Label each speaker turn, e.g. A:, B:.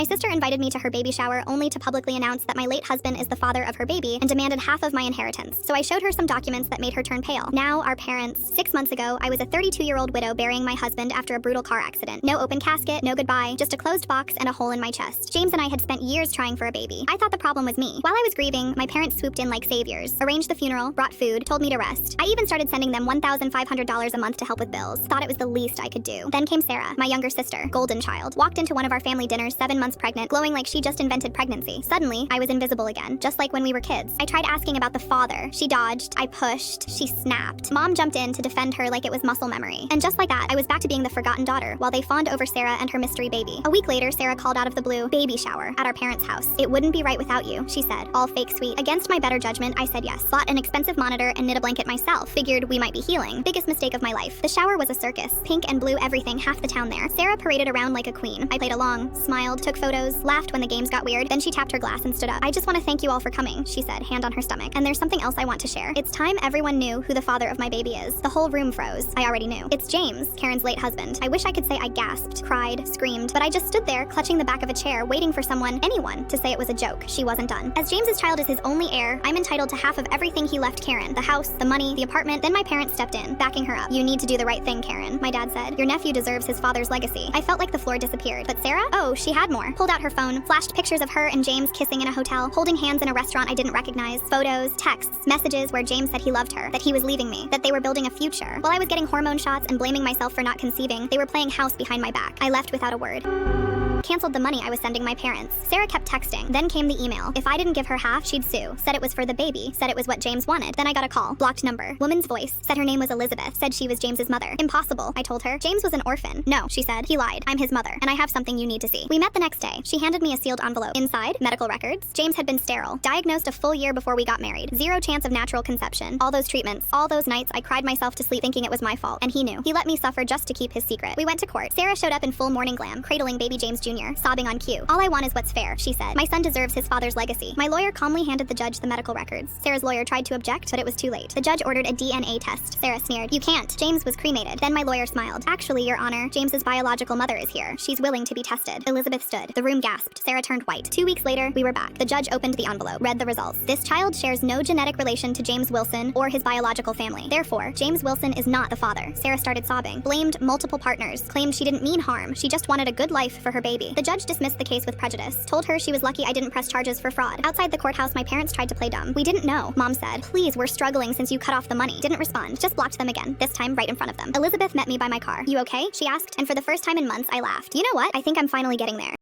A: My sister invited me to her baby shower only to publicly announce that my late husband is the father of her baby and demanded half of my inheritance. So I showed her some documents that made her turn pale. Now, our parents. 6 months ago, I was a 32-year-old widow burying my husband after a brutal car accident. No open casket, no goodbye, just a closed box and a hole in my chest. James and I had spent years trying for a baby. I thought the problem was me. While I was grieving, my parents swooped in like saviors, arranged the funeral, brought food, told me to rest. I even started sending them $1,500 a month to help with bills. Thought it was the least I could do. Then came Sarah, my younger sister, golden child. Walked into one of our family dinners 7 months pregnant, glowing like she just invented pregnancy. Suddenly, I was invisible again, just like when we were kids. I tried asking about the father. She dodged, I pushed, she snapped. Mom jumped in to defend her like it was muscle memory. And just like that, I was back to being the forgotten daughter, while they fawned over Sarah and her mystery baby. A week later, Sarah called out of the blue, baby shower, at our parents' house. It wouldn't be right without you, she said, all fake sweet. Against my better judgment, I said yes. Bought an expensive monitor and knit a blanket myself. Figured we might be healing. Biggest mistake of my life. The shower was a circus. Pink and blue everything, half the town there. Sarah paraded around like a queen. I played along, smiled, took photos, laughed when the games got weird. Then she tapped her glass and stood up. I just want to thank you all for coming, she said, hand on her stomach. And there's something else I want to share. It's time everyone knew who the father of my baby is. The whole room froze. I already knew. It's James, Karen's late husband. I wish I could say I gasped, cried, screamed, but I just stood there clutching the back of a chair, waiting for anyone, to say it was a joke. She wasn't done. As James's child is his only heir, I'm entitled to half of everything he left Karen. The house, the money, the apartment. Then my parents stepped in, backing her up. You need to do the right thing, Karen, my dad said. Your nephew deserves his father's legacy. I felt like the floor disappeared. But Sarah? Oh, she had more. Pulled out her phone, flashed pictures of her and James kissing in a hotel, holding hands in a restaurant I didn't recognize, photos, texts, messages where James said he loved her, that he was leaving me, that they were building a future. While I was getting hormone shots and blaming myself for not conceiving, they were playing house behind my back. I left without a word. Canceled the money I was sending my parents. Sarah kept texting. Then came the email. If I didn't give her half, she'd sue. Said it was for the baby. Said it was what James wanted. Then I got a call. Blocked number. Woman's voice. Said her name was Elizabeth. Said she was James's mother. Impossible, I told her. James was an orphan. No, she said. He lied. I'm his mother, and I have something you need to see. We met the next day. She handed me a sealed envelope. Inside, medical records. James had been sterile. Diagnosed a full year before we got married. 0 chance of natural conception. All those treatments. All those nights I cried myself to sleep thinking it was my fault. And he knew. He let me suffer just to keep his secret. We went to court. Sarah showed up in full morning glam, cradling baby James Jr., sobbing on cue. All I want is what's fair, she said. My son deserves his father's legacy. My lawyer calmly handed the judge the medical records. Sarah's lawyer tried to object, but it was too late. The judge ordered a DNA test. Sarah sneered. You can't. James was cremated. Then my lawyer smiled. Actually, Your Honor, James's biological mother is here. She's willing to be tested. Elizabeth stood. The room gasped. Sarah turned white. 2 weeks later, we were back. The judge opened the envelope, read the results. This child shares no genetic relation to James Wilson or his biological family. Therefore, James Wilson is not the father. Sarah started sobbing. Blamed multiple partners. Claimed she didn't mean harm. She just wanted a good life for her baby. The judge dismissed the case with prejudice. Told her she was lucky I didn't press charges for fraud. Outside the courthouse, my parents tried to play dumb. We didn't know. Mom said, please, we're struggling since you cut off the money. Didn't respond. Just blocked them again. This time right in front of them. Elizabeth met me by my car. You okay? She asked. And for the first time in months, I laughed. You know what? I think I'm finally getting there.